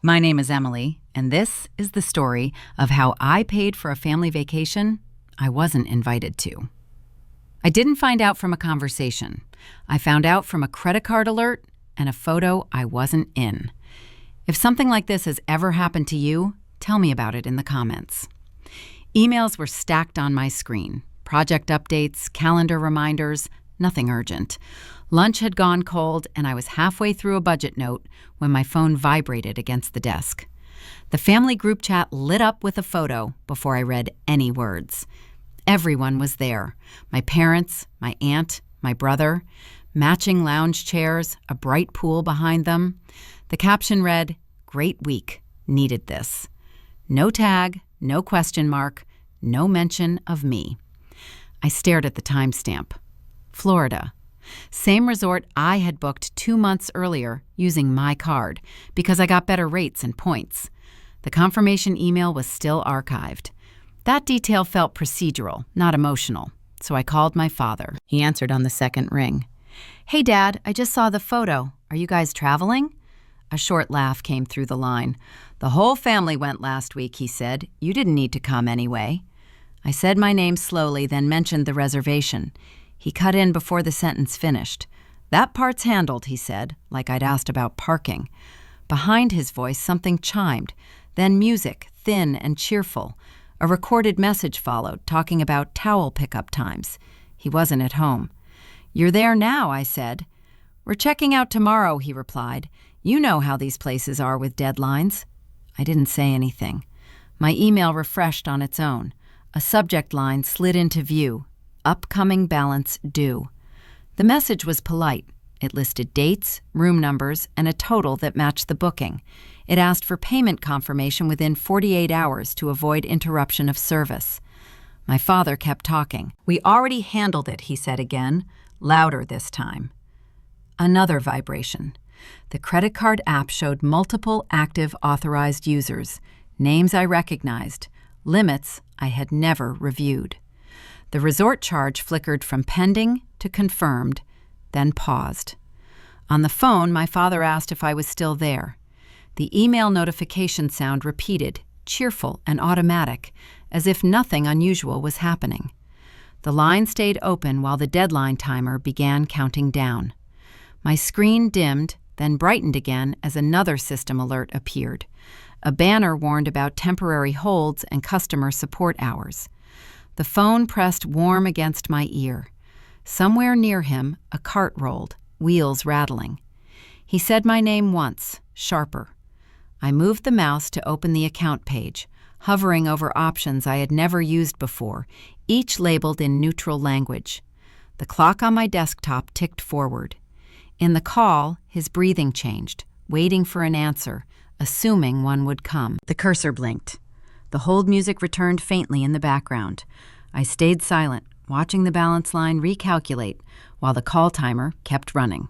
My name is Emily, and this is the story of how I paid for a family vacation I wasn't invited to. I didn't find out from a conversation. I found out from a credit card alert and a photo I wasn't in. If something like this has ever happened to you, tell me about it in the comments. Emails were stacked on my screen. Project updates, calendar reminders, nothing urgent. Lunch had gone cold, and I was halfway through a budget note when my phone vibrated against the desk. The family group chat lit up with a photo before I read any words. Everyone was there. My parents, my aunt, my brother, matching lounge chairs, a bright pool behind them. The caption read, "Great week, needed this." No tag, no question mark, no mention of me. I stared at the timestamp. Florida. Same resort I had booked 2 months earlier using my card because I got better rates and points. The confirmation email was still archived. That detail felt procedural, not emotional, so I called my father. He answered on the second ring. "Hey, Dad, I just saw the photo. Are you guys traveling?" A short laugh came through the line. "The whole family went last week," he said. "You didn't need to come anyway." I said my name slowly, then mentioned the reservation. He cut in before the sentence finished. "That part's handled," he said, like I'd asked about parking. Behind his voice, something chimed. Then music, thin and cheerful. A recorded message followed, talking about towel pickup times. He wasn't at home. "You're there now," I said. "We're checking out tomorrow," he replied. "You know how these places are with deadlines." I didn't say anything. My email refreshed on its own. A subject line slid into view. Upcoming balance due. The message was polite. It listed dates, room numbers, and a total that matched the booking. It asked for payment confirmation within 48 hours to avoid interruption of service. My father kept talking. "We already handled it," he said again, louder this time. Another vibration. The credit card app showed multiple active authorized users, names I recognized, limits I had never reviewed. The resort charge flickered from pending to confirmed, then paused. On the phone, my father asked if I was still there. The email notification sound repeated, cheerful and automatic, as if nothing unusual was happening. The line stayed open while the deadline timer began counting down. My screen dimmed, then brightened again as another system alert appeared. A banner warned about temporary holds and customer support hours. The phone pressed warm against my ear. Somewhere near him, a cart rolled, wheels rattling. He said my name once, sharper. I moved the mouse to open the account page, hovering over options I had never used before, each labeled in neutral language. The clock on my desktop ticked forward. In the call, his breathing changed, waiting for an answer, assuming one would come. The cursor blinked. The hold music returned faintly in the background. I stayed silent, watching the balance line recalculate, while the call timer kept running.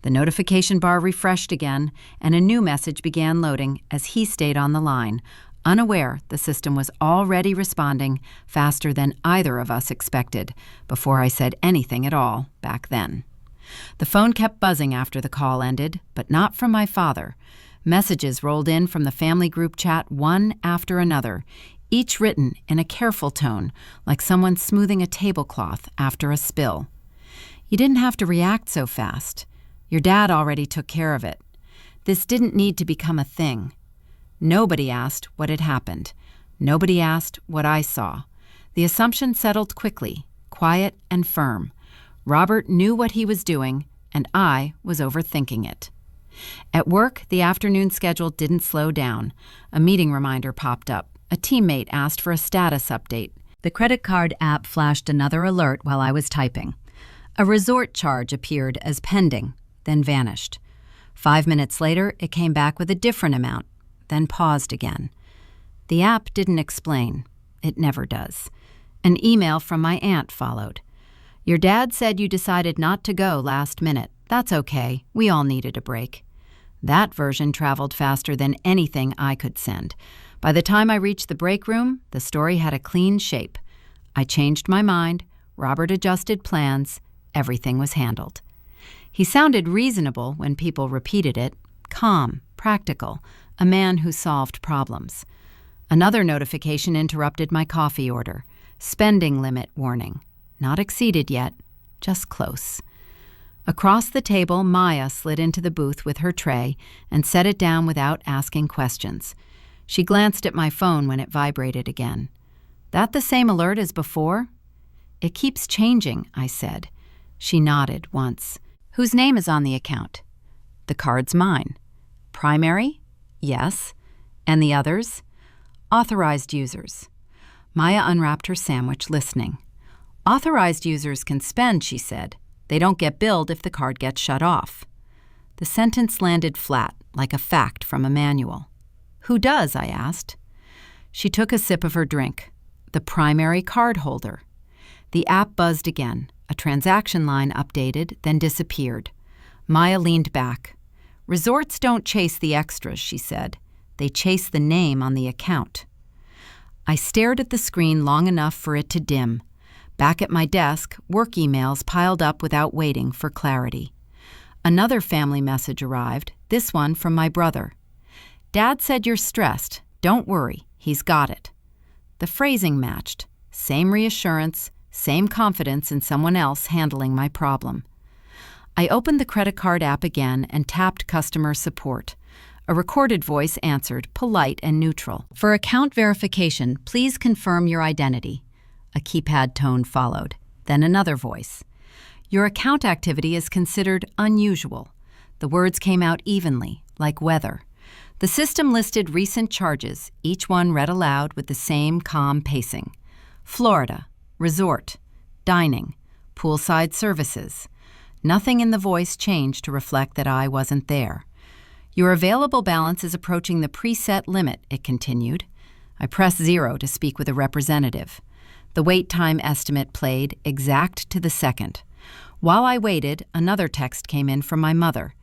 The notification bar refreshed again, and a new message began loading as he stayed on the line, unaware the system was already responding faster than either of us expected, before I said anything at all back then. The phone kept buzzing after the call ended, but not from my father. Messages rolled in from the family group chat one after another, each written in a careful tone, like someone smoothing a tablecloth after a spill. "You didn't have to react so fast. Your dad already took care of it. This didn't need to become a thing." Nobody asked what had happened. Nobody asked what I saw. The assumption settled quickly, quiet and firm. Robert knew what he was doing, and I was overthinking it. At work, the afternoon schedule didn't slow down. A meeting reminder popped up. A teammate asked for a status update. The credit card app flashed another alert while I was typing. A resort charge appeared as pending, then vanished. 5 minutes later, it came back with a different amount, then paused again. The app didn't explain. It never does. An email from my aunt followed. "Your dad said you decided not to go last minute. That's okay. We all needed a break." That version traveled faster than anything I could send. By the time I reached the break room, the story had a clean shape. I changed my mind, Robert adjusted plans, everything was handled. He sounded reasonable when people repeated it, calm, practical, a man who solved problems. Another notification interrupted my coffee order. Spending limit warning. Not exceeded yet, just close. Across the table, Maya slid into the booth with her tray and set it down without asking questions. She glanced at my phone when it vibrated again. "That the same alert as before?" "It keeps changing," I said. She nodded once. "Whose name is on the account?" "The card's mine." "Primary?" "Yes." "And the others?" "Authorized users." Maya unwrapped her sandwich, listening. "Authorized users can spend," she said. "They don't get billed if the card gets shut off." The sentence landed flat, like a fact from a manual. "Who does?" I asked. She took a sip of her drink. "The primary card holder." The app buzzed again. A transaction line updated, then disappeared. Maya leaned back. "Resorts don't chase the extras," she said. "They chase the name on the account." I stared at the screen long enough for it to dim. Back at my desk, work emails piled up without waiting for clarity. Another family message arrived, this one from my brother. "Dad said you're stressed. Don't worry, he's got it." The phrasing matched. Same reassurance, same confidence in someone else handling my problem. I opened the credit card app again and tapped customer support. A recorded voice answered, polite and neutral. "For account verification, please confirm your identity." A keypad tone followed. Then another voice. "Your account activity is considered unusual." The words came out evenly, like weather. The system listed recent charges, each one read aloud with the same calm pacing. Florida, resort, dining, poolside services. Nothing in the voice changed to reflect that I wasn't there. "Your available balance is approaching the preset limit," it continued. I pressed 0 to speak with a representative. The wait time estimate played, exact to the second. While I waited, another text came in from my mother.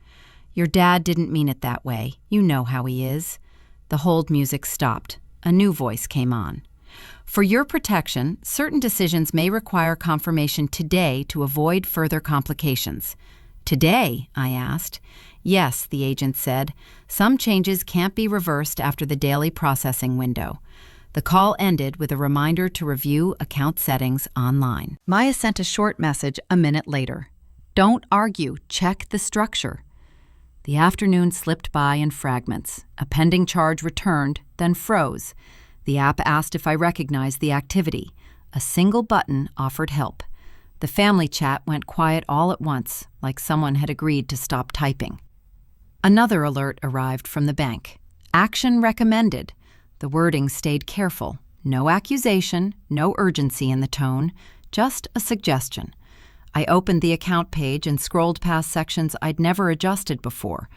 "Your dad didn't mean it that way. You know how he is." The hold music stopped. A new voice came on. "For your protection, certain decisions may require confirmation today to avoid further complications." "Today?" I asked. "Yes," the agent said. "Some changes can't be reversed after the daily processing window." The call ended with a reminder to review account settings online. Maya sent a short message a minute later. "Don't argue. Check the structure." The afternoon slipped by in fragments. A pending charge returned, then froze. The app asked if I recognized the activity. A single button offered help. The family chat went quiet all at once, like someone had agreed to stop typing. Another alert arrived from the bank. "Action recommended." The wording stayed careful. No accusation, no urgency in the tone, just a suggestion. I opened the account page and scrolled past sections I'd never adjusted before.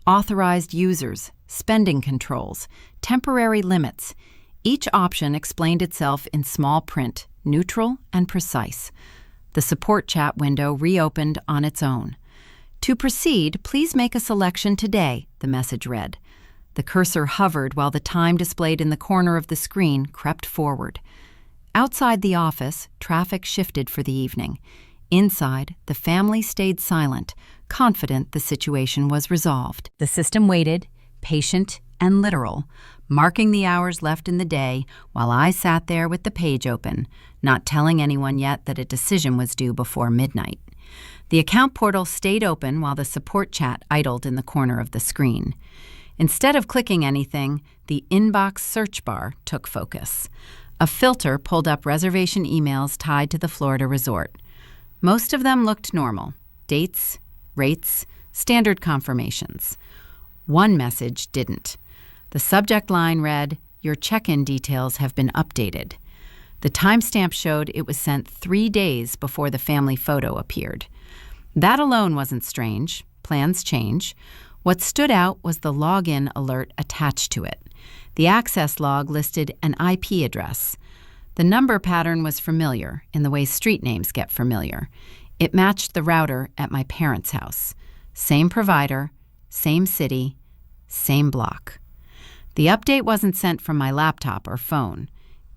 Authorized users, spending controls, temporary limits. Each option explained itself in small print, neutral and precise. The support chat window reopened on its own. "To proceed, please make a selection today," the message read. The cursor hovered while the time displayed in the corner of the screen crept forward. Outside the office, traffic shifted for the evening. Inside, the family stayed silent, confident the situation was resolved. The system waited, patient and literal, marking the hours left in the day while I sat there with the page open, not telling anyone yet that a decision was due before midnight. The account portal stayed open while the support chat idled in the corner of the screen. Instead of clicking anything, the inbox search bar took focus. A filter pulled up reservation emails tied to the Florida resort. Most of them looked normal: dates, rates, standard confirmations. One message didn't. The subject line read, "Your check-in details have been updated." The timestamp showed it was sent 3 days before the family photo appeared. That alone wasn't strange. Plans change. What stood out was the login alert attached to it. The access log listed an IP address. The number pattern was familiar, in the way street names get familiar. It matched the router at my parents' house. Same provider, same city, same block. The update wasn't sent from my laptop or phone.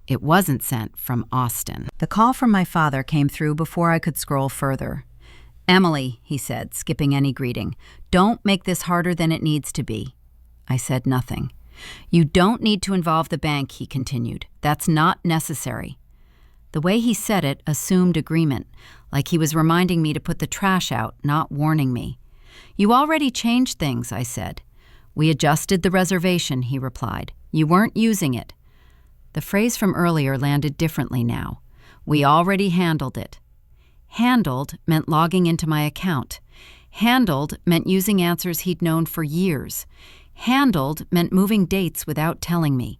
It wasn't sent from Austin. The call from my father came through before I could scroll further. "Emily," he said, skipping any greeting, "don't make this harder than it needs to be." I said nothing. You don't need to involve the bank, he continued. That's not necessary. The way he said it assumed agreement, like he was reminding me to put the trash out, not warning me. You already changed things, I said. We adjusted the reservation, he replied. You weren't using it. The phrase from earlier landed differently now. We already handled it. Handled meant logging into my account. Handled meant using answers he'd known for years. Handled meant moving dates without telling me.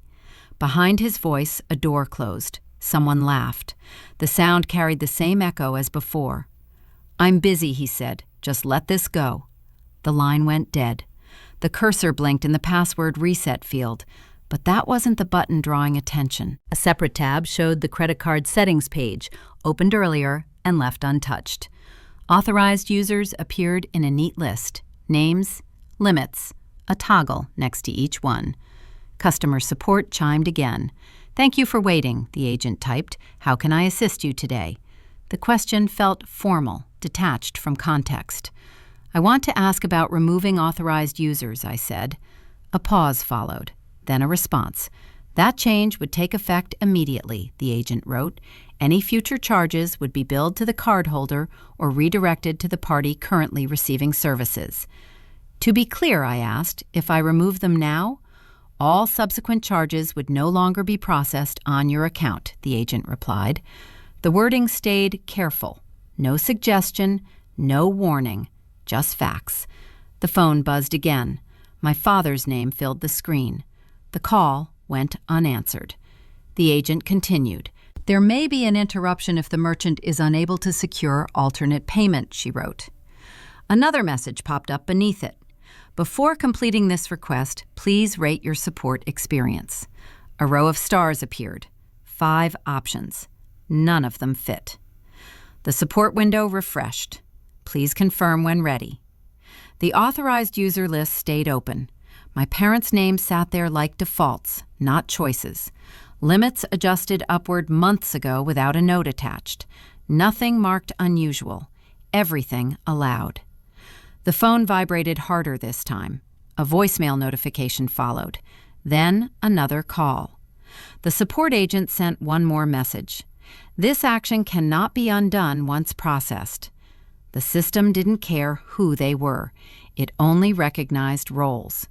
Behind his voice, a door closed. Someone laughed. The sound carried the same echo as before. I'm busy, he said. Just let this go. The line went dead. The cursor blinked in the password reset field, but that wasn't the button drawing attention. A separate tab showed the credit card settings page, opened earlier and left untouched. Authorized users appeared in a neat list. Names, limits, a toggle next to each one. Customer support chimed again. Thank you for waiting, the agent typed. How can I assist you today? The question felt formal, detached from context. I want to ask about removing authorized users, I said. A pause followed, then a response. That change would take effect immediately, the agent wrote. Any future charges would be billed to the cardholder or redirected to the party currently receiving services. To be clear, I asked, if I remove them now, all subsequent charges would no longer be processed on your account, the agent replied. The wording stayed careful. No suggestion, no warning. Just facts. The phone buzzed again. My father's name filled the screen. The call went unanswered. The agent continued. There may be an interruption if the merchant is unable to secure alternate payment, she wrote. Another message popped up beneath it. Before completing this request, please rate your support experience. A row of stars appeared. 5 options. None of them fit. The support window refreshed. Please confirm when ready. The authorized user list stayed open. My parents' names sat there like defaults, not choices. Limits adjusted upward months ago without a note attached. Nothing marked unusual. Everything allowed. The phone vibrated harder this time. A voicemail notification followed. Then another call. The support agent sent one more message. This action cannot be undone once processed. The system didn't care who they were. It only recognized roles.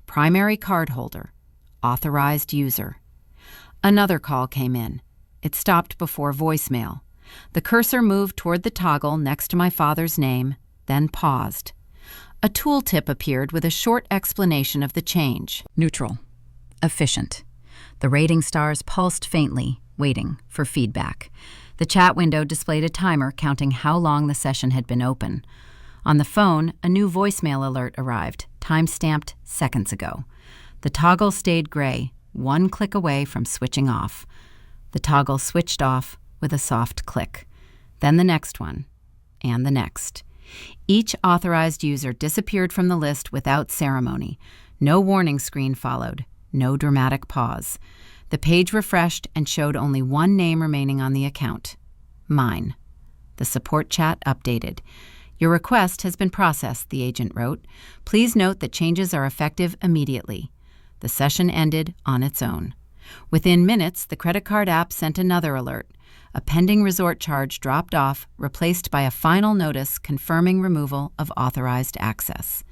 Primary cardholder, authorized user. Another call came in. It stopped before voicemail. The cursor moved toward the toggle next to my father's name, then paused. A tooltip appeared with a short explanation of the change. Neutral. Efficient. The rating stars pulsed faintly, waiting for feedback. The chat window displayed a timer counting how long the session had been open. On the phone, a new voicemail alert arrived, time-stamped seconds ago. The toggle stayed gray, one click away from switching off. The toggle switched off with a soft click. Then the next one, and the next. Each authorized user disappeared from the list without ceremony. No warning screen followed, no dramatic pause. The page refreshed and showed only one name remaining on the account. Mine. The support chat updated. Your request has been processed, the agent wrote. Please note that changes are effective immediately. The session ended on its own. Within minutes, the credit card app sent another alert. A pending resort charge dropped off, replaced by a final notice confirming removal of authorized access.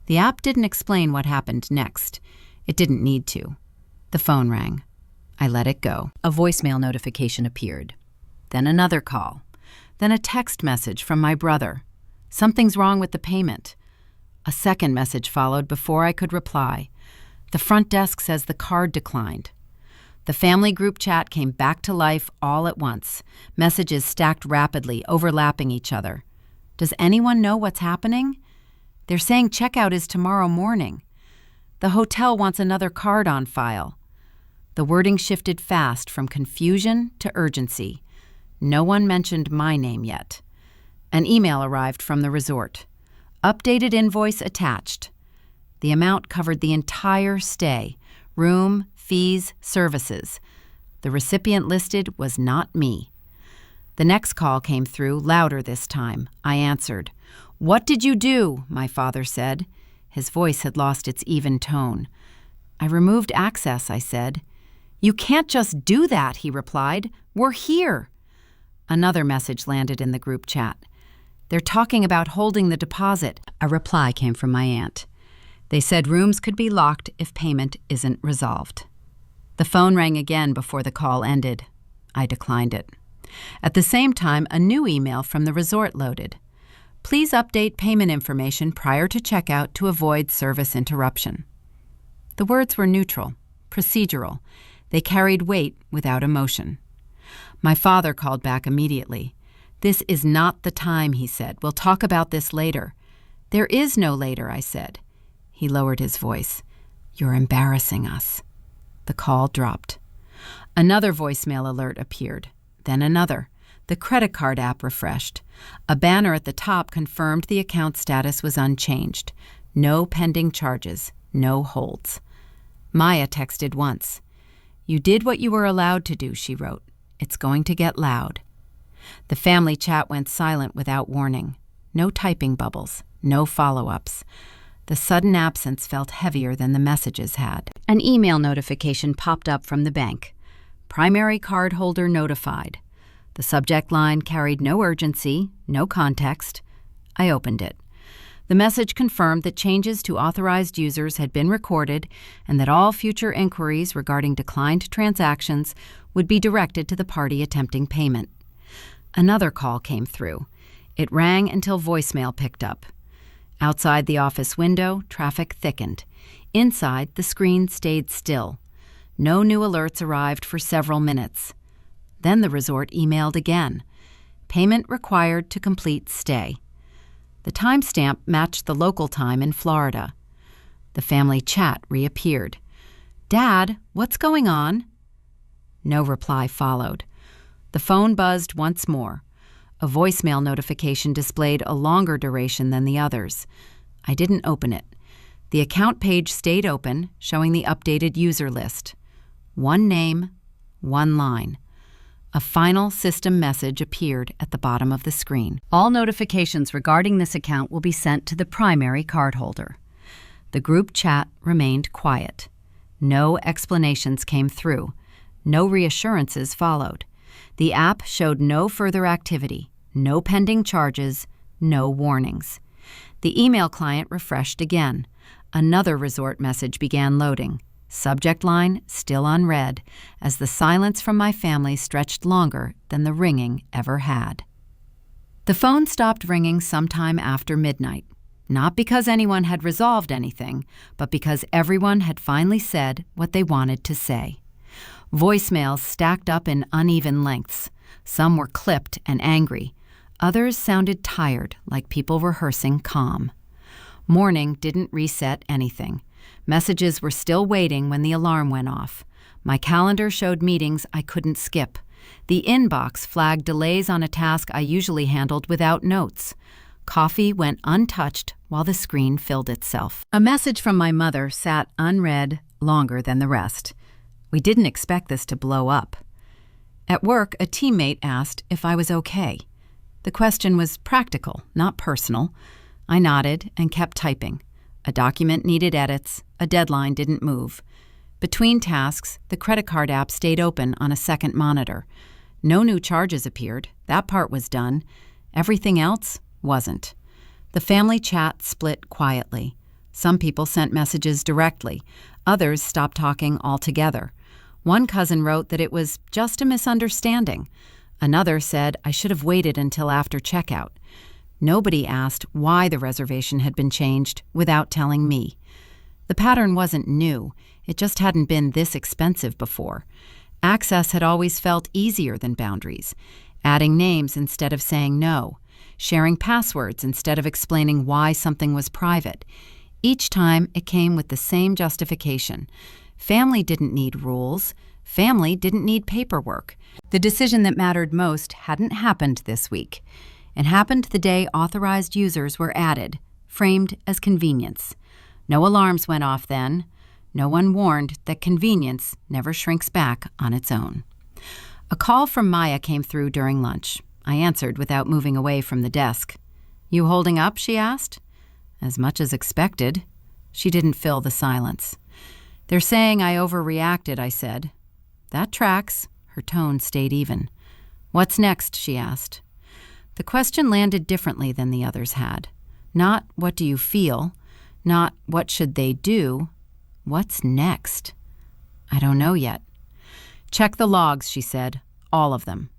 The app didn't explain what happened next. It didn't need to. The phone rang. I let it go. A voicemail notification appeared. Then another call. Then a text message from my brother. Something's wrong with the payment. A second message followed before I could reply. The front desk says the card declined. The family group chat came back to life all at once. Messages stacked rapidly, overlapping each other. Does anyone know what's happening? They're saying checkout is tomorrow morning. The hotel wants another card on file. The wording shifted fast from confusion to urgency. No one mentioned my name yet. An email arrived from the resort. Updated invoice attached. The amount covered the entire stay, room, fees, services. The recipient listed was not me. The next call came through, louder this time. I answered. What did you do? My father said. His voice had lost its even tone. "I removed access," I said. "You can't just do that," he replied. "We're here." Another message landed in the group chat. "They're talking about holding the deposit." A reply came from my aunt. They said rooms could be locked if payment isn't resolved. The phone rang again before the call ended. I declined it. At the same time, a new email from the resort loaded. "Please update payment information prior to checkout to avoid service interruption." The words were neutral, procedural. They carried weight without emotion. My father called back immediately. "This is not the time," he said. "We'll talk about this later." "There is no later," I said. He lowered his voice. "You're embarrassing us." The call dropped. Another voicemail alert appeared, then another. The credit card app refreshed. A banner at the top confirmed the account status was unchanged. No pending charges, no holds. Maya texted once. "You did what you were allowed to do," she wrote. "It's going to get loud." The family chat went silent without warning. No typing bubbles, no follow-ups. The sudden absence felt heavier than the messages had. An email notification popped up from the bank. "Primary card holder notified." The subject line carried no urgency, no context. I opened it. The message confirmed that changes to authorized users had been recorded and that all future inquiries regarding declined transactions would be directed to the party attempting payment. Another call came through. It rang until voicemail picked up. Outside the office window, traffic thickened. Inside, the screen stayed still. No new alerts arrived for several minutes. Then the resort emailed again. "Payment required to complete stay." The timestamp matched the local time in Florida. The family chat reappeared. "Dad, what's going on?" No reply followed. The phone buzzed once more. A voicemail notification displayed a longer duration than the others. I didn't open it. The account page stayed open, showing the updated user list. One name, one line. A final system message appeared at the bottom of the screen. "All notifications regarding this account will be sent to the primary cardholder." The group chat remained quiet. No explanations came through. No reassurances followed. The app showed no further activity, no pending charges, no warnings. The email client refreshed again. Another resort message began loading. Subject line still unread, as the silence from my family stretched longer than the ringing ever had. The phone stopped ringing sometime after midnight, not because anyone had resolved anything, but because everyone had finally said what they wanted to say. Voicemails stacked up in uneven lengths. Some were clipped and angry. Others sounded tired, like people rehearsing calm. Morning didn't reset anything. Messages were still waiting when the alarm went off. My calendar showed meetings I couldn't skip. The inbox flagged delays on a task I usually handled without notes. Coffee went untouched while the screen filled itself. A message from my mother sat unread longer than the rest. "We didn't expect this to blow up." At work, a teammate asked if I was okay. The question was practical, not personal. I nodded and kept typing. A document needed edits. A deadline didn't move. Between tasks, the credit card app stayed open on a second monitor. No new charges appeared. That part was done. Everything else wasn't. The family chat split quietly. Some people sent messages directly. Others stopped talking altogether. One cousin wrote that it was just a misunderstanding. Another said I should have waited until after checkout. Nobody asked why the reservation had been changed without telling me. The pattern wasn't new. It just hadn't been this expensive before. Access had always felt easier than boundaries. Adding names instead of saying no. Sharing passwords instead of explaining why something was private. Each time it came with the same justification. Family didn't need rules. Family didn't need paperwork. The decision that mattered most hadn't happened this week. It happened the day authorized users were added, framed as convenience. No alarms went off then. No one warned that convenience never shrinks back on its own. A call from Maya came through during lunch. I answered without moving away from the desk. "You holding up?" she asked. "As much as expected." She didn't fill the silence. "They're saying I overreacted," I said. "That tracks." Her tone stayed even. "What's next?" she asked. The question landed differently than the others had. Not "what do you feel?" Not "what should they do?" What's next? "I don't know yet." "Check the logs," she said. "All of them."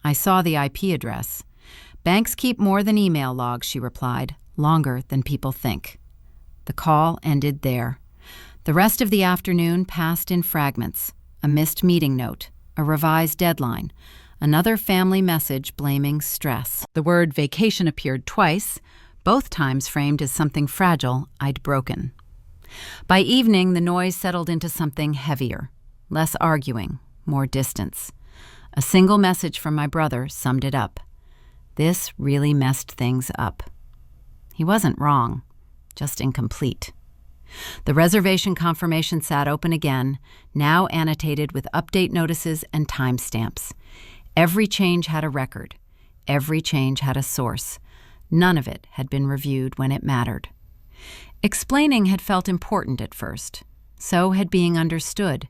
I saw the IP address. "Banks keep more than email logs," she replied. "Longer than people think." The call ended there. The rest of the afternoon passed in fragments. A missed meeting note, a revised deadline, another family message blaming stress. The word vacation appeared twice, both times framed as something fragile I'd broken. By evening, the noise settled into something heavier, less arguing, more distance. A single message from my brother summed it up. This really messed things up. He wasn't wrong, just incomplete. The reservation confirmation sat open again, now annotated with update notices and timestamps. Every change had a record. Every change had a source. None of it had been reviewed when it mattered. Explaining had felt important at first. So had being understood.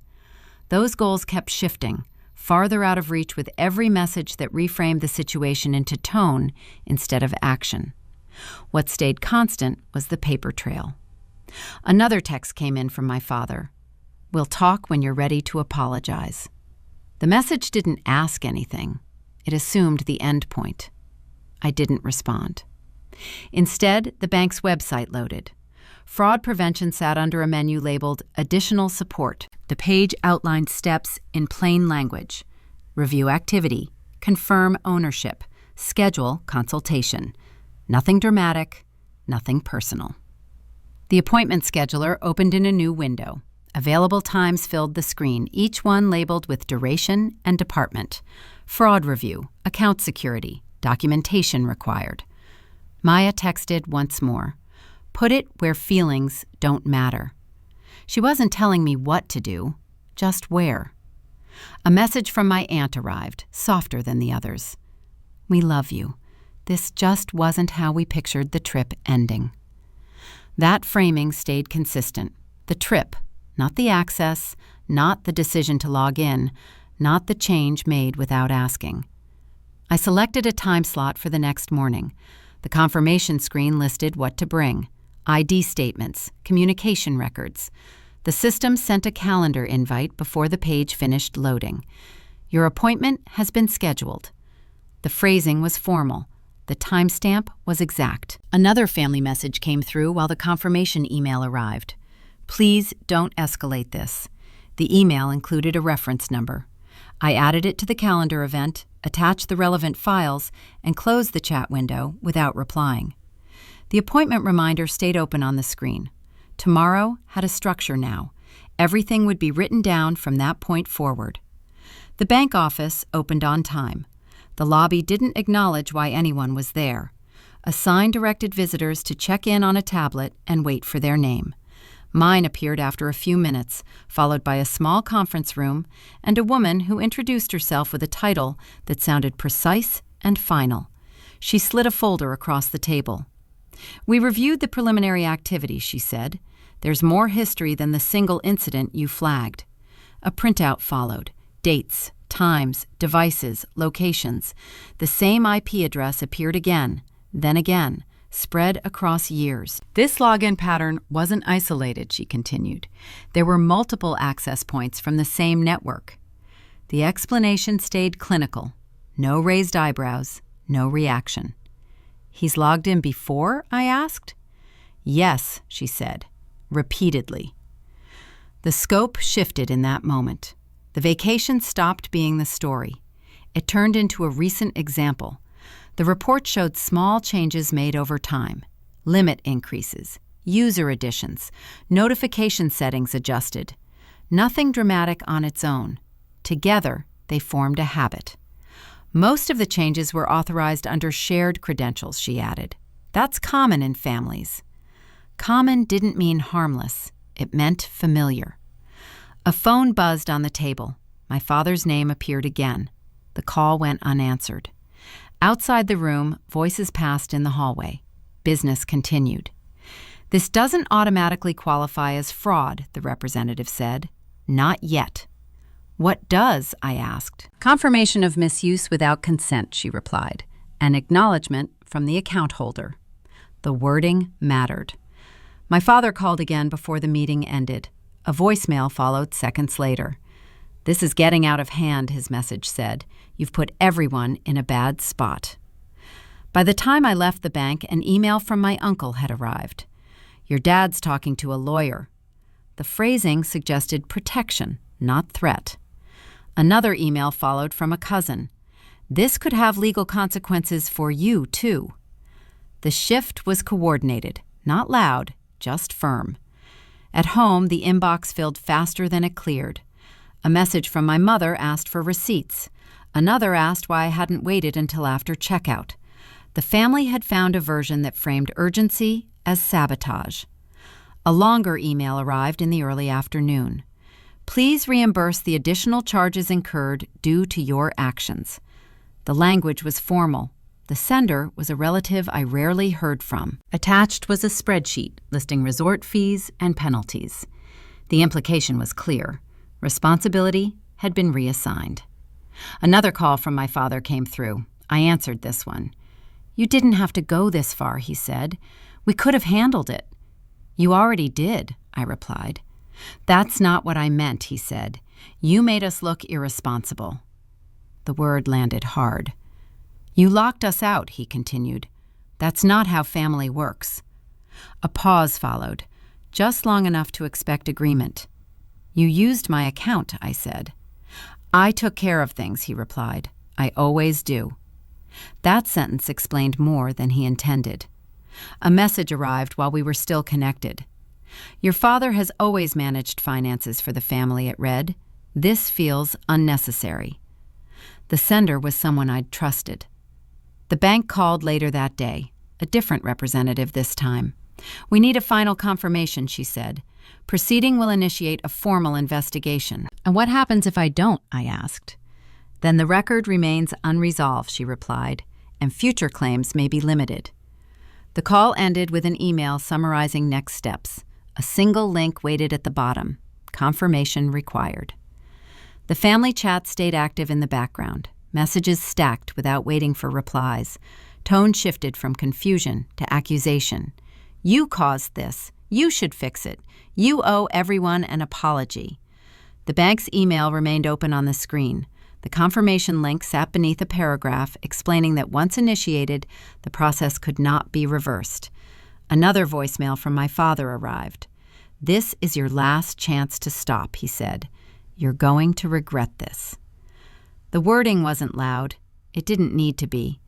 Those goals kept shifting, farther out of reach with every message that reframed the situation into tone instead of action. What stayed constant was the paper trail. Another text came in from my father. "We'll talk when you're ready to apologize." The message didn't ask anything. It assumed the end point. I didn't respond. Instead, the bank's website loaded. Fraud prevention sat under a menu labeled Additional Support. The page outlined steps in plain language. Review activity, confirm ownership, schedule consultation. Nothing dramatic, nothing personal. The appointment scheduler opened in a new window. Available times filled the screen, each one labeled with duration and department. Fraud review, account security, documentation required. Maya texted once more. Put it where feelings don't matter. She wasn't telling me what to do, just where. A message from my aunt arrived, softer than the others. "We love you. This just wasn't how we pictured the trip ending." That framing stayed consistent. The trip, not the access, not the decision to log in, not the change made without asking. I selected a time slot for the next morning. The confirmation screen listed what to bring: ID statements, communication records. The system sent a calendar invite before the page finished loading. "Your appointment has been scheduled." The phrasing was formal. The timestamp was exact. Another family message came through while the confirmation email arrived. "Please don't escalate this." The email included a reference number. I added it to the calendar event, attached the relevant files, and closed the chat window without replying. The appointment reminder stayed open on the screen. Tomorrow had a structure now. Everything would be written down from that point forward. The bank office opened on time. The lobby didn't acknowledge why anyone was there. A sign directed visitors to check in on a tablet and wait for their name. Mine appeared after a few minutes, followed by a small conference room and a woman who introduced herself with a title that sounded precise and final. She slid a folder across the table. "We reviewed the preliminary activity," she said. "There's more history than the single incident you flagged." A printout followed. Dates, times, devices, locations. The same IP address appeared again, then again, spread across years. "This login pattern wasn't isolated," she continued. "There were multiple access points from the same network." The explanation stayed clinical. No raised eyebrows, no reaction. "He's logged in before?" I asked. "Yes," she said, repeatedly. The scope shifted in that moment. The vacation stopped being the story. It turned into a recent example. The report showed small changes made over time. Limit increases, user additions, notification settings adjusted. Nothing dramatic on its own. Together, they formed a habit. Most of the changes were authorized under shared credentials, she added. That's common in families. Common didn't mean harmless. It meant familiar. A phone buzzed on the table. My father's name appeared again. The call went unanswered. Outside the room, voices passed in the hallway. Business continued. This doesn't automatically qualify as fraud, the representative said. Not yet. What does? I asked. Confirmation of misuse without consent, she replied. An acknowledgement from the account holder. The wording mattered. My father called again before the meeting ended. A voicemail followed seconds later. This is getting out of hand, his message said. You've put everyone in a bad spot. By the time I left the bank, an email from my uncle had arrived. Your dad's talking to a lawyer. The phrasing suggested protection, not threat. Another email followed from a cousin. This could have legal consequences for you, too. The shift was coordinated, not loud, just firm. At home, the inbox filled faster than it cleared. A message from my mother asked for receipts. Another asked why I hadn't waited until after checkout. The family had found a version that framed urgency as sabotage. A longer email arrived in the early afternoon. Please reimburse the additional charges incurred due to your actions. The language was formal. The sender was a relative I rarely heard from. Attached was a spreadsheet listing resort fees and penalties. The implication was clear. Responsibility had been reassigned. Another call from my father came through. I answered this one. You didn't have to go this far, he said. We could have handled it. You already did, I replied. That's not what I meant, he said. You made us look irresponsible. The word landed hard. You locked us out, he continued. That's not how family works. A pause followed, just long enough to expect agreement. You used my account, I said. I took care of things, he replied. I always do. That sentence explained more than he intended. A message arrived while we were still connected. Your father has always managed finances for the family, it read. This feels unnecessary. The sender was someone I'd trusted. The bank called later that day, a different representative this time. We need a final confirmation, she said. Proceeding will initiate a formal investigation. And what happens if I don't? I asked. Then the record remains unresolved, she replied, and future claims may be limited. The call ended with an email summarizing next steps. A single link waited at the bottom. Confirmation required. The family chat stayed active in the background. Messages stacked without waiting for replies. Tone shifted from confusion to accusation. You caused this. You should fix it. You owe everyone an apology. The bank's email remained open on the screen. The confirmation link sat beneath a paragraph explaining that once initiated, the process could not be reversed. Another voicemail from my father arrived. This is your last chance to stop, he said. You're going to regret this. The wording wasn't loud. It didn't need to be.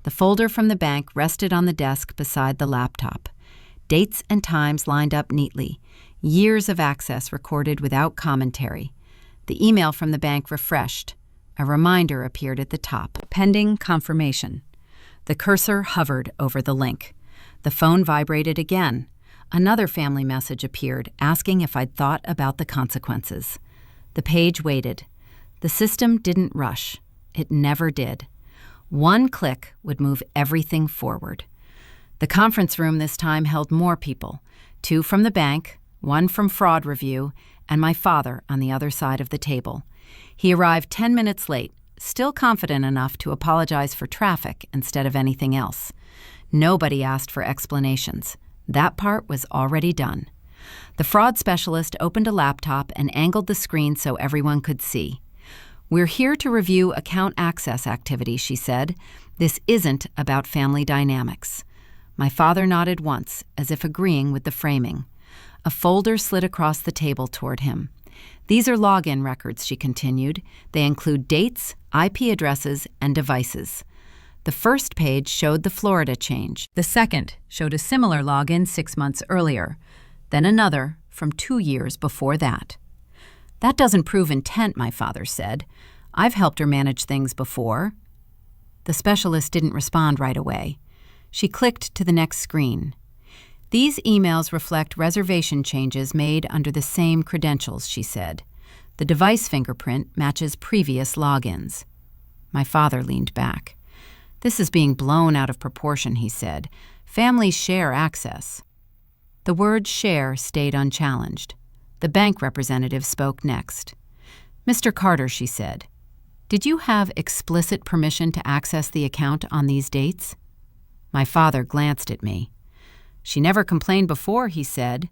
The folder from the bank rested on the desk beside the laptop. Dates and times lined up neatly. Years of access recorded without commentary. The email from the bank refreshed. A reminder appeared at the top. Pending confirmation. The cursor hovered over the link. The phone vibrated again. Another family message appeared, asking if I'd thought about the consequences. The page waited. The system didn't rush. It never did. One click would move everything forward. The conference room this time held more people. 2 from the bank, 1 from fraud review, and my father on the other side of the table. He arrived 10 minutes late, still confident enough to apologize for traffic instead of anything else. Nobody asked for explanations. That part was already done. The fraud specialist opened a laptop and angled the screen so everyone could see. We're here to review account access activity, she said. This isn't about family dynamics. My father nodded once, as if agreeing with the framing. A folder slid across the table toward him. These are login records, she continued. They include dates, IP addresses, and devices. The first page showed the Florida change. The second showed a similar login 6 months earlier, then another from 2 years before that. That doesn't prove intent, my father said. I've helped her manage things before. The specialist didn't respond right away. She clicked to the next screen. These emails reflect reservation changes made under the same credentials, she said. The device fingerprint matches previous logins. My father leaned back. This is being blown out of proportion, he said. Families share access. The word share stayed unchallenged. The bank representative spoke next. "Mr. Carter," she said, "did you have explicit permission to access the account on these dates?" My father glanced at me. "She never complained before," he said.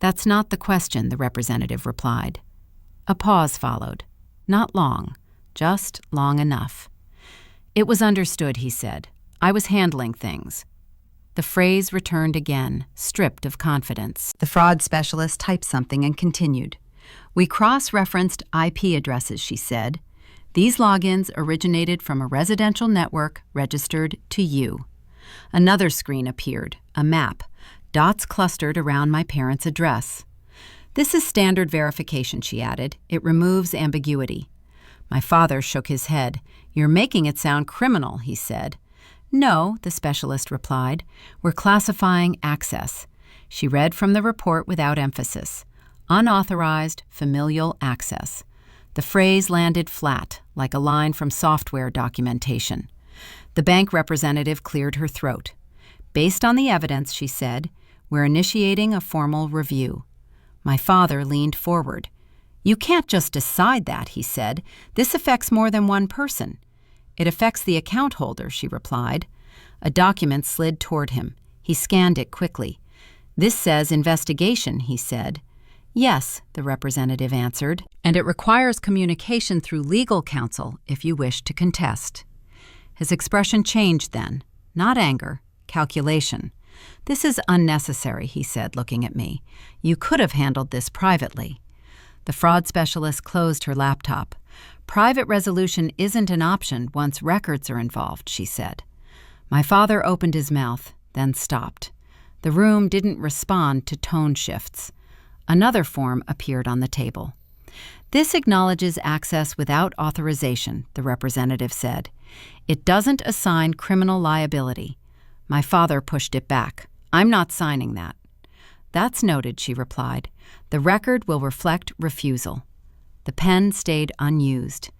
"That's not the question," the representative replied. A pause followed. Not long, just long enough. "It was understood," he said. "I was handling things." The phrase returned again, stripped of confidence. The fraud specialist typed something and continued. "We cross-referenced IP addresses," she said. "These logins originated from a residential network registered to you." Another screen appeared, a map, dots clustered around my parents' address. "This is standard verification," she added. "It removes ambiguity." My father shook his head. "You're making it sound criminal," he said. "No," the specialist replied. "We're classifying access." She read from the report without emphasis. Unauthorized familial access. The phrase landed flat, like a line from software documentation. The bank representative cleared her throat. "Based on the evidence," she said, "we're initiating a formal review." My father leaned forward. "You can't just decide that," he said. "This affects more than one person." "It affects the account holder," she replied. A document slid toward him. He scanned it quickly. "This says investigation," he said. "Yes," the representative answered, "and it requires communication through legal counsel if you wish to contest." His expression changed then. Not anger, calculation. "This is unnecessary," he said, looking at me. "You could have handled this privately." The fraud specialist closed her laptop. "Private resolution isn't an option once records are involved," she said. My father opened his mouth, then stopped. The room didn't respond to tone shifts. Another form appeared on the table. "This acknowledges access without authorization," the representative said. "It doesn't assign criminal liability." My father pushed it back. "I'm not signing that." "That's noted," she replied. "The record will reflect refusal." The pen stayed unused.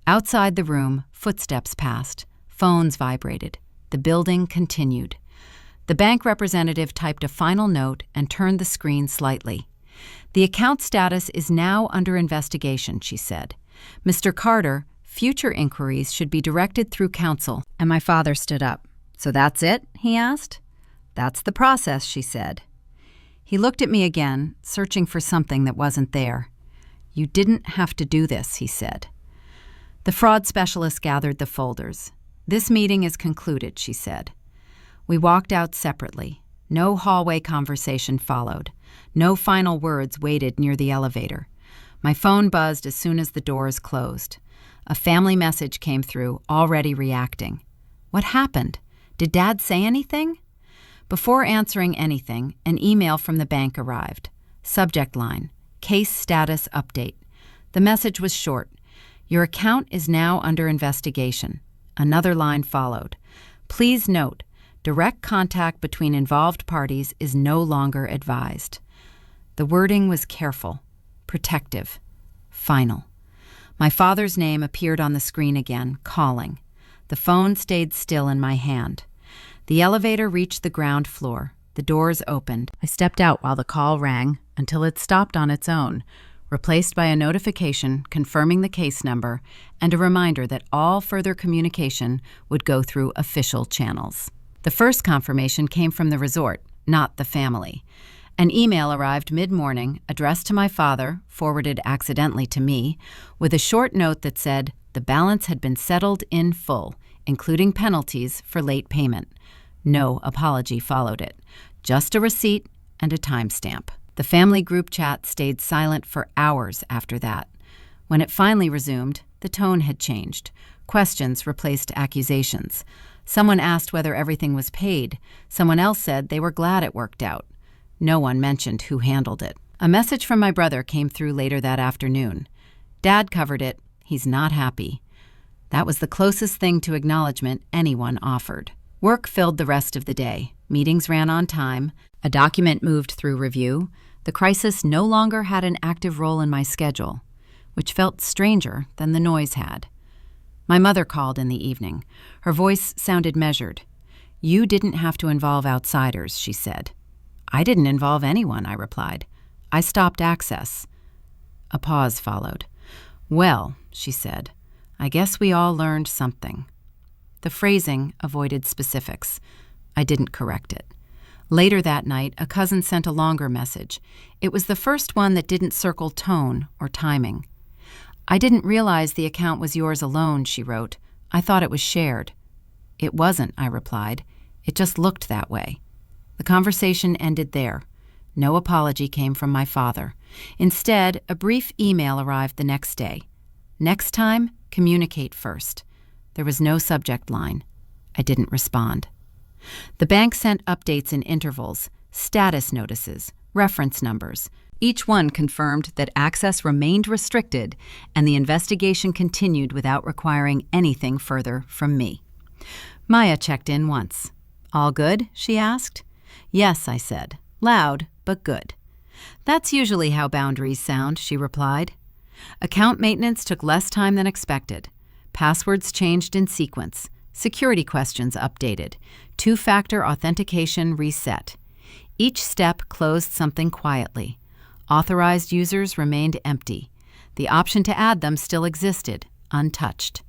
Outside the room, footsteps passed. Phones vibrated. The building continued. The bank representative typed a final note and turned the screen slightly. "The account status is now under investigation," she said. "Mr. Carter, future inquiries should be directed through counsel." And my father stood up. "So that's it?" he asked. "That's the process," she said. He looked at me again, searching for something that wasn't there. "You didn't have to do this," he said. The fraud specialist gathered the folders. "This meeting is concluded," she said. We walked out separately. No hallway conversation followed. No final words waited near the elevator. My phone buzzed as soon as the doors closed. A family message came through, already reacting. What happened? Did Dad say anything? Before answering anything, an email from the bank arrived. Subject line, "Case status update." The message was short. "Your account is now under investigation." Another line followed. "Please note, direct contact between involved parties is no longer advised." The wording was careful, protective, final. My father's name appeared on the screen again, calling. The phone stayed still in my hand. The elevator reached the ground floor. The doors opened. I stepped out while the call rang until it stopped on its own, replaced by a notification confirming the case number and a reminder that all further communication would go through official channels. The first confirmation came from the resort, not the family. An email arrived mid-morning, addressed to my father, forwarded accidentally to me, with a short note that said the balance had been settled in full, including penalties for late payment. No apology followed it, just a receipt and a timestamp. The family group chat stayed silent for hours after that. When it finally resumed, the tone had changed. Questions replaced accusations. Someone asked whether everything was paid. Someone else said they were glad it worked out. No one mentioned who handled it. A message from my brother came through later that afternoon. "Dad covered it. He's not happy." That was the closest thing to acknowledgement anyone offered. Work filled the rest of the day. Meetings ran on time. A document moved through review. The crisis no longer had an active role in my schedule, which felt stranger than the noise had. My mother called in the evening. Her voice sounded measured. "You didn't have to involve outsiders," she said. I didn't involve anyone, I replied. I stopped access. A pause followed. Well, she said, I guess we all learned something. The phrasing avoided specifics. I didn't correct it. Later that night, a cousin sent a longer message. It was the first one that didn't circle tone or timing. I didn't realize the account was yours alone, she wrote. I thought it was shared. It wasn't, I replied. It just looked that way. The conversation ended there. No apology came from my father. Instead, a brief email arrived the next day. Next time, communicate first. There was no subject line. I didn't respond. The bank sent updates in intervals, status notices, reference numbers. Each one confirmed that access remained restricted and the investigation continued without requiring anything further from me. Maya checked in once. All good? She asked. Yes, I said. Loud, but good. That's usually how boundaries sound, she replied. Account maintenance took less time than expected. Passwords changed in sequence. Security questions updated. Two-factor authentication reset. Each step closed something quietly. Authorized users remained empty. The option to add them still existed, untouched.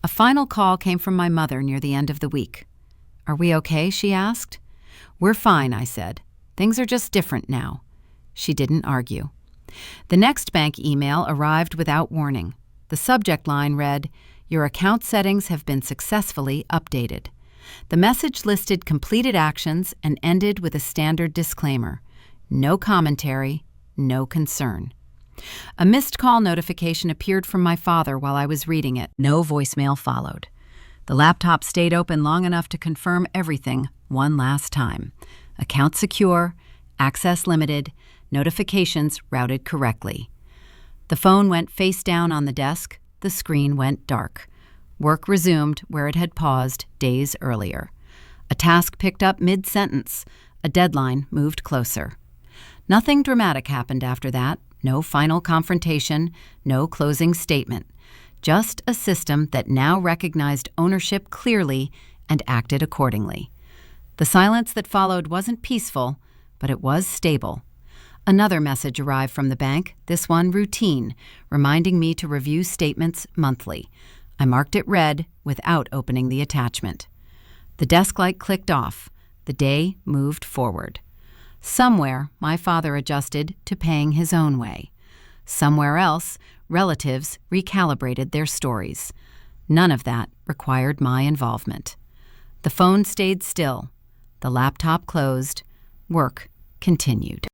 A final call came from my mother near the end of the week. Are we okay? She asked. We're fine, I said. Things are just different now. She didn't argue. The next bank email arrived without warning. The subject line read, Your account settings have been successfully updated. The message listed completed actions and ended with a standard disclaimer. No commentary, no concern. A missed call notification appeared from my father while I was reading it. No voicemail followed. The laptop stayed open long enough to confirm everything one last time. Account secure, access limited, notifications routed correctly. The phone went face down on the desk. The screen went dark. Work resumed where it had paused days earlier. A task picked up mid-sentence. A deadline moved closer. Nothing dramatic happened after that. No final confrontation, no closing statement. Just a system that now recognized ownership clearly and acted accordingly. The silence that followed wasn't peaceful, but it was stable. Another message arrived from the bank, this one routine, reminding me to review statements monthly. I marked it red without opening the attachment. The desk light clicked off. The day moved forward. Somewhere, my father adjusted to paying his own way. Somewhere else, relatives recalibrated their stories. None of that required my involvement. The phone stayed still. The laptop closed. Work continued.